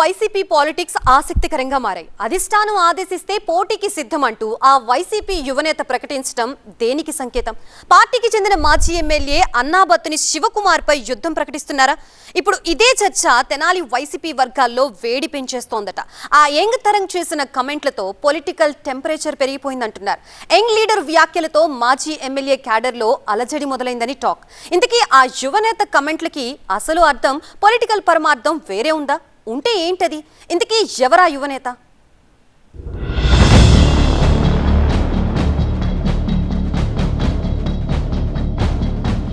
YCP politics ఆసక్తికరంగా మారాయి. అధిష్టానం ఆదేశిస్తే పోటీకి సిద్ధమంటూ ఆ వైసీపీ యువనేత ప్రకటించడం దేనికి సంకేతం? పార్టీకి చెందిన మాజీ ఎమ్మెల్యే అన్నాబత్తుని శివకుమార్ పై యుద్ధం ప్రకటిస్తున్నారా? ఇప్పుడు ఇదే చర్చ తెనాలి వైసీపీ వర్గాల్లో వేడి పెంచేస్తోందట. ఆ యంగ్ తరం చేసిన కమెంట్లతో పొలిటికల్ టెంపరేచర్ పెరిగిపోయిందంటున్నారు. యంగ్ లీడర్ వ్యాఖ్యలతో మాజీ ఎమ్మెల్యే క్యాడర్లో అలజడి మొదలైందని టాక్. ఇంతకీ ఆ యువనేత కమెంట్లకి అసలు అర్థం, పొలిటికల్ పరమార్థం వేరే ఉందా? ఉంటే ఏంటది? ఇంతకీ ఎవరా యువనేత?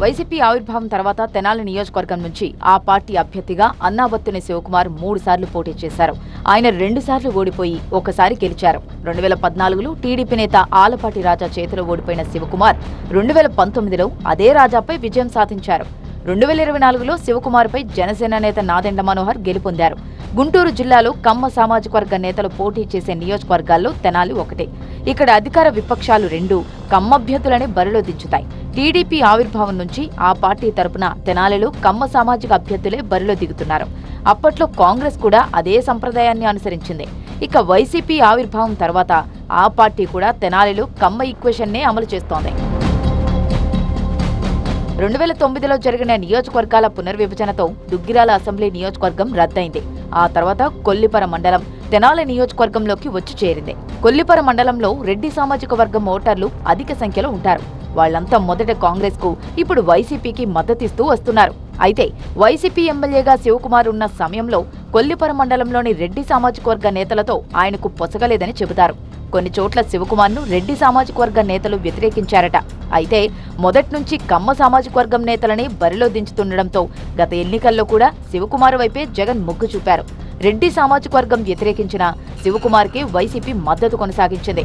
వైసీపీ ఆవిర్భావం తర్వాత తెనాలి నియోజకవర్గం నుంచి ఆ పార్టీ అభ్యర్థిగా అన్నాబత్తుని శివకుమార్ 3 సార్లు పోటీ చేశారు. ఆయన 2 సార్లు ఓడిపోయి ఒకసారి గెలిచారు. 2014లో టీడీపీ నేత ఆలపాటి రాజా చేతిలో ఓడిపోయిన శివకుమార్ 2019లో అదే రాజాపై విజయం సాధించారు. 2024లో శివకుమార్పై జనసేన నేత నాదెండ్ల మనోహర్ గెలుపొందారు. గుంటూరు జిల్లాలో కమ్మ సామాజిక వర్గ నేతలు పోటీ చేసే నియోజకవర్గాల్లో తెనాలి ఒకటే. ఇక్కడ అధికార విపక్షాలు 2 కమ్మ అభ్యర్థులని బరిలో దించుతాయి. టీడీపీ ఆవిర్భావం నుంచి ఆ పార్టీ తరపున తెనాలిలో కమ్మ సామాజిక అభ్యర్థులే బరిలో దిగుతున్నారు. అప్పట్లో కాంగ్రెస్ కూడా అదే సంప్రదాయాన్ని అనుసరించింది. ఇక వైసీపీ ఆవిర్భావం తర్వాత ఆ పార్టీ కూడా తెనాలిలో కమ్మ ఈక్వేషన్నే అమలు చేస్తోంది. 2009లో జరిగిన నియోజకవర్గాల పునర్విభజనతో దుగ్గిరాల అసెంబ్లీ నియోజకవర్గం రద్దయింది. ఆ తర్వాత కొల్లిపర మండలం తెనాలి నియోజకవర్గంలోకి వచ్చి చేరింది. కొల్లిపర మండలంలో రెడ్డి సామాజిక వర్గం ఓటర్లు అధిక సంఖ్యలో ఉంటారు. వాళ్లంతా మొదట కాంగ్రెస్ కు, ఇప్పుడు వైసీపీకి మద్దతిస్తూ వస్తున్నారు. అయితే వైసీపీ ఎమ్మెల్యేగా శివకుమార్ ఉన్న సమయంలో కొల్లిపర మండలంలోని రెడ్డి సామాజిక వర్గ నేతలతో ఆయనకు పొసగలేదని చెబుతారు. కొన్ని చోట్ల శివకుమార్ను రెడ్డి సామాజిక వర్గ నేతలు వ్యతిరేకించారట. అయితే మొదటి నుంచి కమ్మ సామాజిక వర్గం నేతలని బరిలో దించుతుండటంతో గత ఎన్నికల్లో కూడా శివకుమార్ వైపే జగన్ మొగ్గు చూపారు. రెడ్డి సామాజిక వర్గం వ్యతిరేకించిన శివకుమార్కి వైసీపీ మద్దతు కొనసాగించింది.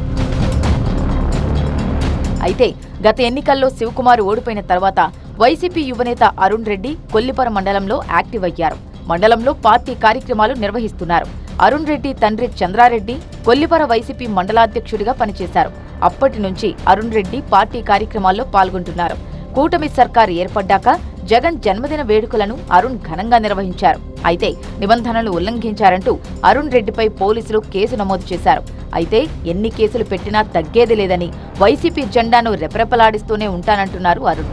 అయితే గత ఎన్నికల్లో శివకుమార్ ఓడిపోయిన తర్వాత వైసీపీ యువనేత అరుణ్ రెడ్డి కొల్లిపర మండలంలో యాక్టివ్ అయ్యారు. మండలంలో పార్టీ కార్యక్రమాలు నిర్వహిస్తున్నారు. అరుణ్ రెడ్డి తండ్రి చంద్రారెడ్డి కొల్లిపర వైసీపీ మండలాధ్యక్షుడిగా పనిచేశారు. అప్పటి నుంచి అరుణ్ రెడ్డి పార్టీ కార్యక్రమాల్లో పాల్గొంటున్నారు. కూటమి సర్కారు ఏర్పడ్డాక జగన్ జన్మదిన వేడుకలను అరుణ్ ఘనంగా నిర్వహించారు. అయితే నిబంధనలు ఉల్లంఘించారంటూ అరుణ్ రెడ్డిపై పోలీసులు కేసు నమోదు చేశారు. అయితే ఎన్ని కేసులు పెట్టినా తగ్గేది లేదని, వైసీపీ జెండాను రెపరెపలాడిస్తూనే ఉంటానంటున్నారు అరుణ్.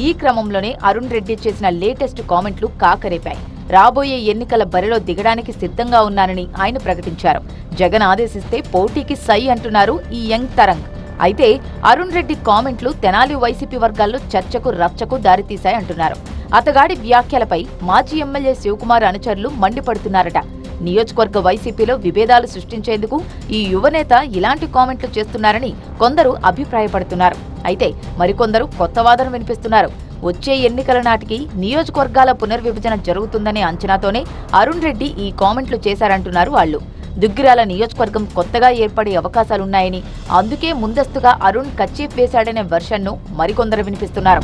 ఈ క్రమంలోనే అరుణ్ రెడ్డి చేసిన లేటెస్ట్ కామెంట్లు కాకరేపాయి. రాబోయే ఎన్నికల బరిలో దిగడానికి సిద్ధంగా ఉన్నానని ఆయన ప్రకటించారు. జగన్ ఆదేశిస్తే పోటీకి సై అంటున్నారు ఈ యంగ్ తరంగ్. అయితే అరుణ్ రెడ్డి కామెంట్లు తెనాలి వైసీపీ వర్గాల్లో చర్చకు రచ్చకు దారితీశాయంటున్నారు. అతగాడి వ్యాఖ్యలపై మాజీ ఎమ్మెల్యే శివకుమార్ అనుచరులు మండిపడుతున్నారట. నియోజకవర్గ వైసీపీలో విభేదాలు సృష్టించేందుకు ఈ యువనేత ఇలాంటి కామెంట్లు చేస్తున్నారని కొందరు అభిప్రాయపడుతున్నారు. అయితే మరికొందరు కొత్త వాదన వినిపిస్తున్నారు. వచ్చే ఎన్నికల నాటికి నియోజకవర్గాల పునర్విభజన జరుగుతుందనే అంచనాతోనే అరుణ్ రెడ్డి ఈ కామెంట్లు చేశారంటున్నారు వాళ్లు. దుగ్గిరాల నియోజకవర్గం కొత్తగా ఏర్పడే అవకాశాలున్నాయని, అందుకే ముందస్తుగా అరుణ్ కచ్చీఫ్ వేశాడనే వెర్షన్ను మరికొందరు వినిపిస్తున్నారు.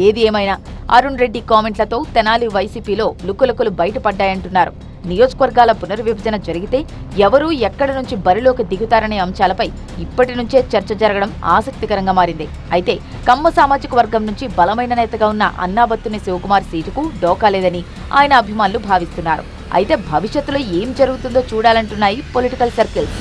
ఏది ఏమైనా అరుణ్ రెడ్డి కామెంట్లతో తెనాలి వైసీపీలో లుకులుకులు బయటపడ్డాయంటున్నారు. నియోజకవర్గాల పునర్విభజన జరిగితే ఎవరూ ఎక్కడి నుంచి బరిలోకి దిగుతారనే అంశాలపై ఇప్పటి నుంచే చర్చ జరగడం ఆసక్తికరంగా మారింది. అయితే కమ్మ సామాజిక వర్గం నుంచి బలమైన నేతగా ఉన్న అన్నాబత్తుని శివకుమార్ సీటుకు డోకాలేదని ఆయన అభిమానులు భావిస్తున్నారు. అయితే భవిష్యత్తులో ఏం జరుగుతుందో చూడాలంటున్నాయి పొలిటికల్ సర్కిల్స్.